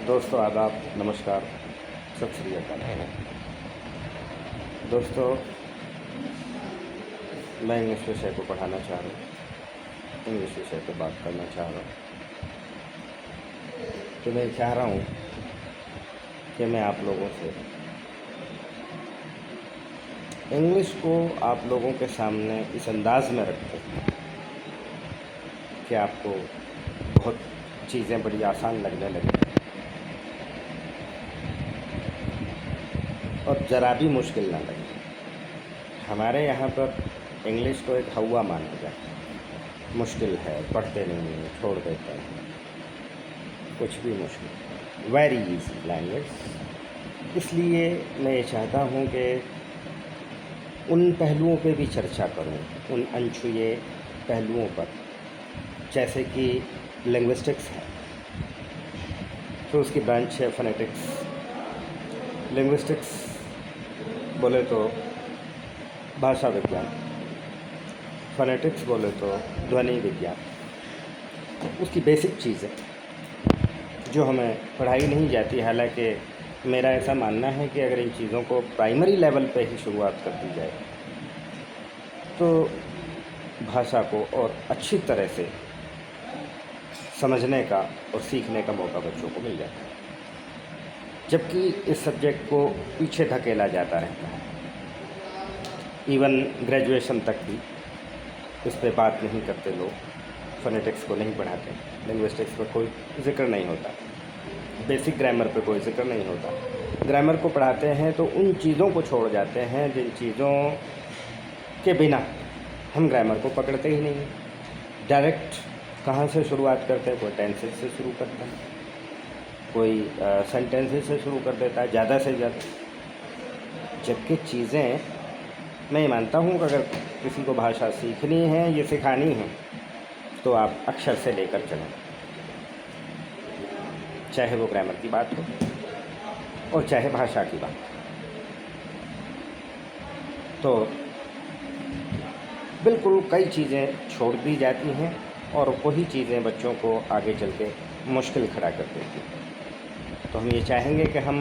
दोस्तों आदाब, नमस्कार, सत श्री अकाल। दोस्तों, मैं इंग्लिश विषय को पढ़ाना चाह रहा हूँ, इंग्लिश विषय पर बात करना चाह रहा हूँ। तो मैं चाह रहा हूँ कि मैं आप लोगों से इंग्लिश को आप लोगों के सामने इस अंदाज में रखूँ कि आपको बहुत चीज़ें बड़ी आसान लगने लगे और ज़रा भी मुश्किल ना लगे। हमारे यहाँ पर इंग्लिश को एक हवा माना जाता है, मुश्किल है, पढ़ते नहीं हैं, छोड़ देते हैं, कुछ भी मुश्किल, वेरी इजी लैंग्वेज। इसलिए मैं ये चाहता हूँ कि उन पहलुओं पे भी चर्चा करूँ, उन अनछुए पहलुओं पर, जैसे कि लिंग्विस्टिक्स है, तो उसकी ब्रांच है फोनेटिक्स। लिंग्विस्टिक्स बोले तो भाषा विज्ञान, फोनेटिक्स बोले तो ध्वनि विज्ञान। उसकी बेसिक चीज़ें जो हमें पढ़ाई नहीं जाती, हालांकि मेरा ऐसा मानना है कि अगर इन चीज़ों को प्राइमरी लेवल पे ही शुरुआत कर दी जाए तो भाषा को और अच्छी तरह से समझने का और सीखने का मौका बच्चों को मिल जाता है। जबकि इस सब्जेक्ट को पीछे धकेला जाता रहता है, इवन ग्रेजुएशन तक भी इस पे बात नहीं करते लोग, फोनेटिक्स को नहीं पढ़ाते, लिंग्विस्टिक्स पर कोई जिक्र नहीं होता, बेसिक ग्रामर पे कोई जिक्र नहीं होता। ग्रामर को पढ़ाते हैं तो उन चीज़ों को छोड़ जाते हैं जिन चीज़ों के बिना हम ग्रामर को पकड़ते ही नहीं। डायरेक्ट कहाँ से शुरुआत करते हैं? कोई टेंसेस से शुरू करता है, कोई सेंटेंसेस से शुरू कर देता है ज़्यादा से ज़्यादा। जबकि चीज़ें, मैं ये मानता हूँ कि अगर किसी को भाषा सीखनी है, ये सिखानी है, तो आप अक्षर से लेकर चलें, चाहे वो ग्रामर की बात हो और चाहे भाषा की बात। तो बिल्कुल कई चीज़ें छोड़ दी जाती हैं और वही चीज़ें बच्चों को आगे चल के मुश्किल खड़ा कर देती हैं। तो हम ये चाहेंगे कि हम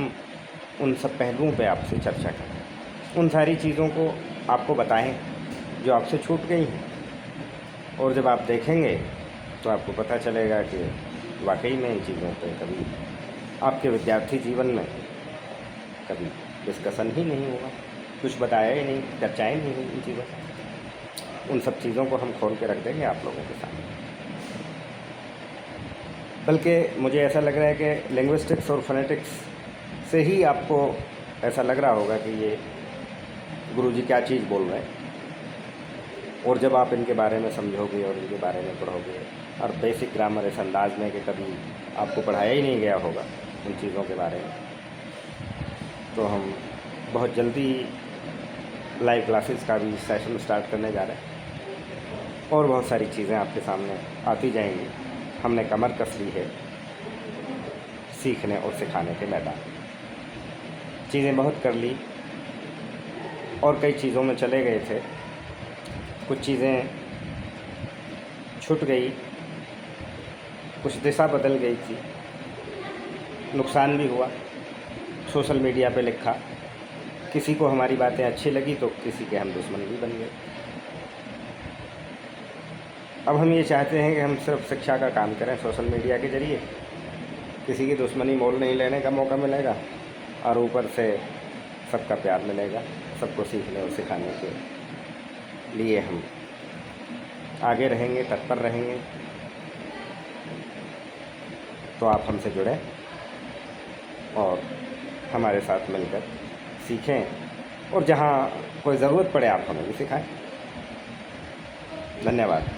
उन सब पहलुओं पे आपसे चर्चा करें, उन सारी चीज़ों को आपको बताएं जो आपसे छूट गई हैं। और जब आप देखेंगे तो आपको पता चलेगा कि वाकई में इन चीज़ों पे कभी आपके विद्यार्थी जीवन में कभी डिस्कशन ही नहीं हुआ, कुछ बताया ही नहीं, चर्चाएँ नहीं हुई इन चीज़ों पर। उन सब चीज़ों को हम खोल के रख देंगे आप लोगों के सामने। बल्कि मुझे ऐसा लग रहा है कि लिंग्विस्टिक्स और फोनेटिक्स से ही आपको ऐसा लग रहा होगा कि ये गुरुजी क्या चीज़ बोल रहे हैं। और जब आप इनके बारे में समझोगे और इनके बारे में पढ़ोगे, और बेसिक ग्रामर इस अंदाज में कि कभी आपको पढ़ाया ही नहीं गया होगा उन चीज़ों के बारे में, तो हम बहुत जल्दी लाइव क्लासेस का भी सेशन स्टार्ट करने जा रहे हैं और बहुत सारी चीज़ें आपके सामने आती जाएंगी। हमने कमर कस ली है सीखने और सिखाने के मैदान में। चीज़ें बहुत कर ली और कई चीज़ों में चले गए थे, कुछ चीज़ें छूट गई, कुछ दिशा बदल गई थी, नुकसान भी हुआ। सोशल मीडिया पे लिखा, किसी को हमारी बातें अच्छी लगी तो किसी के हम दुश्मन भी बन गए। अब हम ये चाहते हैं कि हम सिर्फ शिक्षा का काम करें, सोशल मीडिया के ज़रिए किसी की दुश्मनी मोल नहीं लेने का मौका मिलेगा और ऊपर से सबका प्यार मिलेगा। सबको सीखने और सिखाने के लिए हम आगे रहेंगे, तत्पर रहेंगे। तो आप हमसे जुड़ें और हमारे साथ मिलकर सीखें और जहाँ कोई ज़रूरत पड़े आप हमें भी सिखाएं। धन्यवाद।